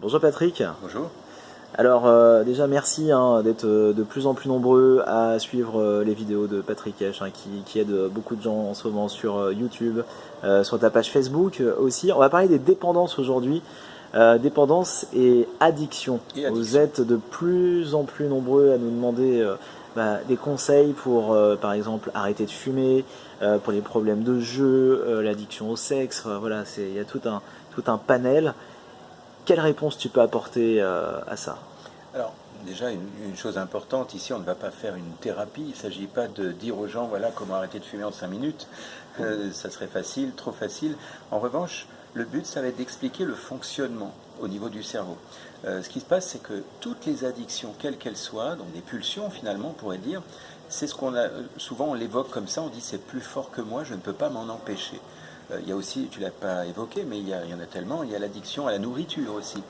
Bonjour Patrick. Bonjour. Alors déjà merci d'être de plus en plus nombreux à suivre les vidéos de Patrick H qui aide beaucoup de gens en ce moment sur YouTube, sur ta page Facebook aussi. On va parler des dépendances aujourd'hui, dépendance et addiction. Vous êtes de plus en plus nombreux à nous demander des conseils pour par exemple arrêter de fumer, pour les problèmes de jeu, l'addiction au sexe, voilà, il y a tout un panel. Quelle réponse tu peux apporter à ça? Alors, déjà, une chose importante, ici, on ne va pas faire une thérapie. Il ne s'agit pas de dire aux gens, voilà, comment arrêter de fumer en 5 minutes. Ça serait facile, trop facile. En revanche, le but, ça va être d'expliquer le fonctionnement au niveau du cerveau. Ce qui se passe, c'est que toutes les addictions, quelles qu'elles soient, donc des pulsions, finalement, on pourrait dire, c'est ce qu'on a, souvent on l'évoque comme ça, on dit c'est plus fort que moi, je ne peux pas m'en empêcher. Il y a aussi, tu ne l'as pas évoqué, mais il y en a tellement, il y a l'addiction à la nourriture aussi.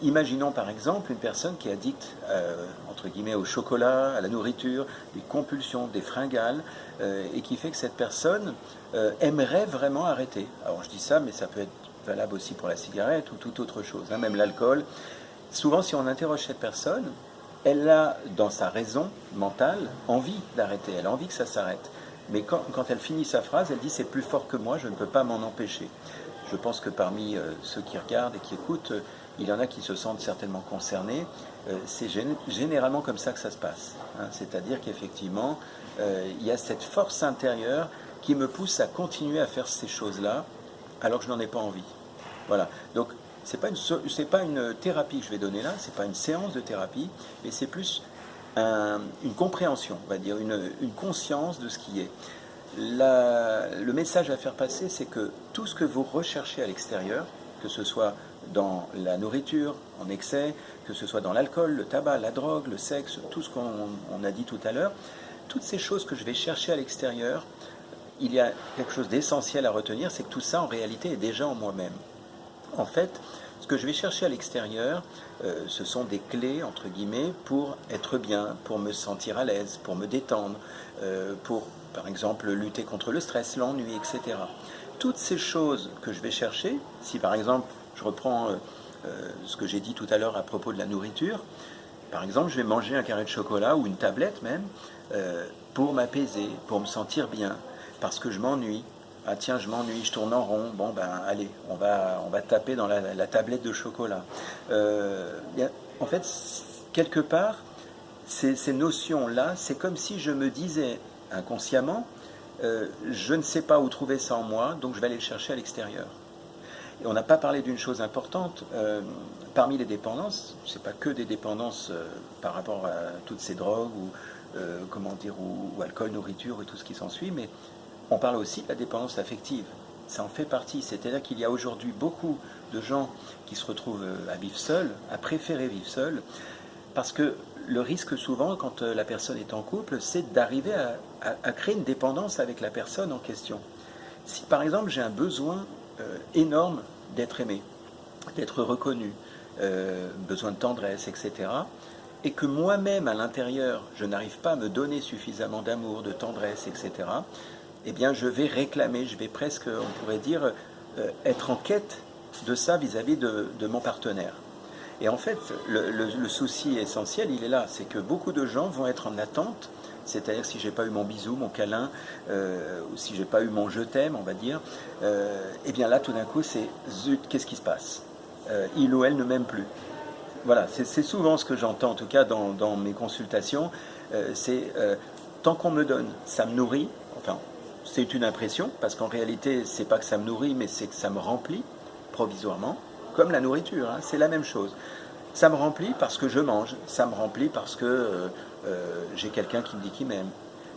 Imaginons par exemple une personne qui est addicte, entre guillemets, au chocolat, à la nourriture, des compulsions, des fringales, et qui fait que cette personne aimerait vraiment arrêter. Alors je dis ça, mais ça peut être valable aussi pour la cigarette ou toute autre chose, même l'alcool. Souvent, si on interroge cette personne, elle a, dans sa raison mentale, envie d'arrêter, elle a envie que ça s'arrête. Mais quand elle finit sa phrase, elle dit « c'est plus fort que moi, je ne peux pas m'en empêcher ». Je pense que parmi ceux qui regardent et qui écoutent, il y en a qui se sentent certainement concernés. C'est généralement comme ça que ça se passe. C'est-à-dire qu'effectivement, il y a cette force intérieure qui me pousse à continuer à faire ces choses-là alors que je n'en ai pas envie. Voilà. Donc, c'est pas une thérapie que je vais donner là, c'est pas une séance de thérapie, mais c'est plus une compréhension, on va dire, une conscience de ce qui est. Le message à faire passer, c'est que tout ce que vous recherchez à l'extérieur, que ce soit dans la nourriture en excès, que ce soit dans l'alcool, le tabac, la drogue, le sexe, tout ce qu'on a dit tout à l'heure, toutes ces choses que je vais chercher à l'extérieur, il y a quelque chose d'essentiel à retenir, c'est que tout ça en réalité est déjà en moi-même. En fait, ce que je vais chercher à l'extérieur, ce sont des clés, entre guillemets, pour être bien, pour me sentir à l'aise, pour me détendre, pour, par exemple, lutter contre le stress, l'ennui, etc. Toutes ces choses que je vais chercher, si par exemple, je reprends ce que j'ai dit tout à l'heure à propos de la nourriture, par exemple, je vais manger un carré de chocolat ou une tablette même, pour m'apaiser, pour me sentir bien, parce que je m'ennuie. Ah tiens, je m'ennuie, je tourne en rond. Bon ben allez, on va taper dans la tablette de chocolat. En fait, quelque part, ces notions-là, c'est comme si je me disais inconsciemment, je ne sais pas où trouver ça en moi, donc je vais aller le chercher à l'extérieur. Et on n'a pas parlé d'une chose importante. Parmi les dépendances, c'est pas que des dépendances par rapport à toutes ces drogues ou alcool, nourriture et tout ce qui s'ensuit, mais on parle aussi de la dépendance affective. Ça en fait partie. C'est-à-dire qu'il y a aujourd'hui beaucoup de gens qui se retrouvent à vivre seuls, à préférer vivre seuls, parce que le risque souvent, quand la personne est en couple, c'est d'arriver à créer une dépendance avec la personne en question. Si par exemple j'ai un besoin énorme d'être aimé, d'être reconnu, besoin de tendresse, etc., et que moi-même à l'intérieur, je n'arrive pas à me donner suffisamment d'amour, de tendresse, etc., eh bien je vais réclamer, je vais presque, on pourrait dire, être en quête de ça vis-à-vis de mon partenaire. Et en fait, le souci essentiel, il est là, c'est que beaucoup de gens vont être en attente, c'est-à-dire si j'ai pas eu mon bisou, mon câlin, ou si j'ai pas eu mon je t'aime, on va dire, eh bien là, tout d'un coup, c'est zut, qu'est-ce qui se passe? Il ou elle ne m'aime plus. Voilà, c'est souvent ce que j'entends, en tout cas dans mes consultations, c'est tant qu'on me donne, ça me nourrit, enfin, c'est une impression, parce qu'en réalité, c'est pas que ça me nourrit, mais c'est que ça me remplit, provisoirement, comme la nourriture, c'est la même chose. Ça me remplit parce que je mange, ça me remplit parce que j'ai quelqu'un qui me dit qu'il m'aime.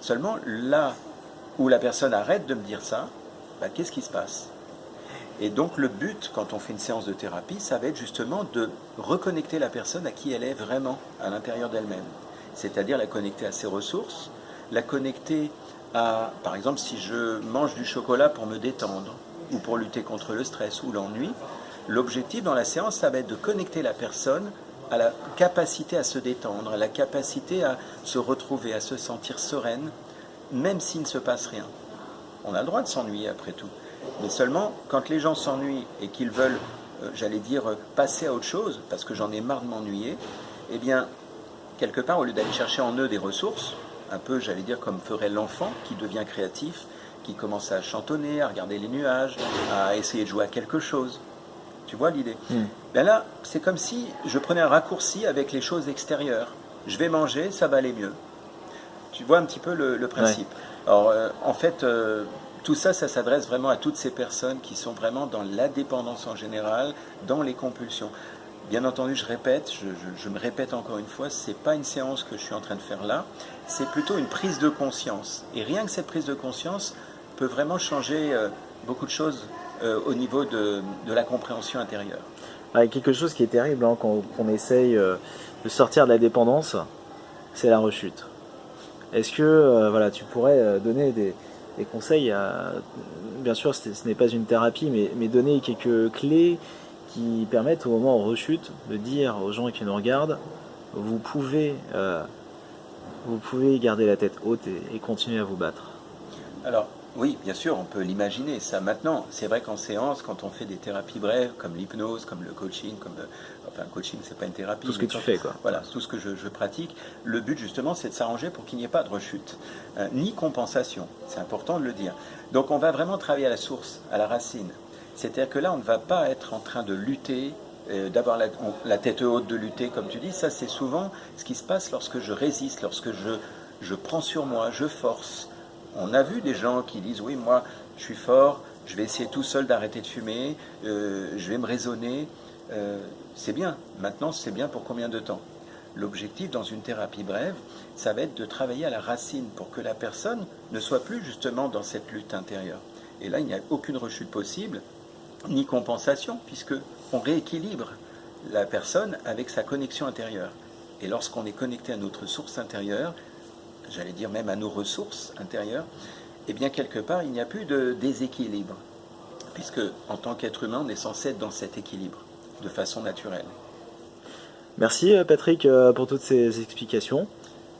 Seulement, là où la personne arrête de me dire ça, qu'est-ce qui se passe? Et donc le but, quand on fait une séance de thérapie, ça va être justement de reconnecter la personne à qui elle est vraiment, à l'intérieur d'elle-même. C'est-à-dire la connecter à ses ressources, la connecter à, par exemple, si je mange du chocolat pour me détendre, ou pour lutter contre le stress ou l'ennui, l'objectif dans la séance, ça va être de connecter la personne à la capacité à se détendre, à la capacité à se retrouver, à se sentir sereine, même s'il ne se passe rien. On a le droit de s'ennuyer après tout. Mais seulement, quand les gens s'ennuient et qu'ils veulent j'allais dire, passer à autre chose, parce que j'en ai marre de m'ennuyer, eh bien, quelque part, au lieu d'aller chercher en eux des ressources, un peu, j'allais dire, comme ferait l'enfant qui devient créatif, qui commence à chantonner, à regarder les nuages, à essayer de jouer à quelque chose. Tu vois l'idée? Ben là, c'est comme si je prenais un raccourci avec les choses extérieures. Je vais manger, ça va aller mieux. Tu vois un petit peu le principe. Ouais. Alors, en fait, tout ça, ça s'adresse vraiment à toutes ces personnes qui sont vraiment dans la dépendance en général, dans les compulsions. Bien entendu, je répète, je me répète encore une fois, ce n'est pas une séance que je suis en train de faire là, c'est plutôt une prise de conscience. Et rien que cette prise de conscience peut vraiment changer beaucoup de choses au niveau de la compréhension intérieure. Ouais, quelque chose qui est terrible hein, quand on essaye de sortir de la dépendance, c'est la rechute. Est-ce que voilà, tu pourrais donner des conseils bien sûr, ce n'est pas une thérapie, mais donner quelques clés qui permettent au moment où on rechute de dire aux gens qui nous regardent, vous pouvez garder la tête haute et continuer à vous battre. Alors, oui, bien sûr, on peut l'imaginer, ça. Maintenant, c'est vrai qu'en séance, quand on fait des thérapies brèves, comme l'hypnose, comme le coaching, enfin, le coaching, c'est pas une thérapie. Tout ce que tu fais, quoi. Voilà, tout ce que je pratique. Le but, justement, c'est de s'arranger pour qu'il n'y ait pas de rechute, ni compensation. C'est important de le dire. Donc, on va vraiment travailler à la source, à la racine. C'est-à-dire que là, on ne va pas être en train de lutter, d'avoir la tête haute, de lutter, comme tu dis. Ça, c'est souvent ce qui se passe lorsque je résiste, lorsque je prends sur moi, je force. On a vu des gens qui disent, oui, moi, je suis fort, je vais essayer tout seul d'arrêter de fumer, je vais me raisonner. C'est bien. Maintenant, c'est bien pour combien de temps? L'objectif dans une thérapie brève, ça va être de travailler à la racine pour que la personne ne soit plus justement dans cette lutte intérieure. Et là, il n'y a aucune rechute possible, ni compensation, puisqu'on rééquilibre la personne avec sa connexion intérieure. Et lorsqu'on est connecté à notre source intérieure, j'allais dire même à nos ressources intérieures, eh bien quelque part il n'y a plus de déséquilibre, puisque en tant qu'être humain on est censé être dans cet équilibre, de façon naturelle. Merci Patrick pour toutes ces explications.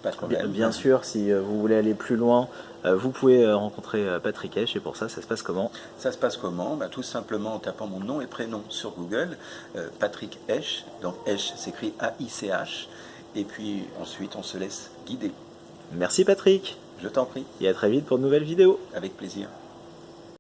Pas de problème. Bien sûr, si vous voulez aller plus loin, vous pouvez rencontrer Patrick Esch, et pour ça, ça se passe comment? Ça se passe comment? Tout simplement en tapant mon nom et prénom sur Google, Patrick Esch, donc Esch s'écrit A-I-C-H, et puis ensuite on se laisse guider. Merci Patrick. Je t'en prie. Et à très vite pour de nouvelles vidéos. Avec plaisir.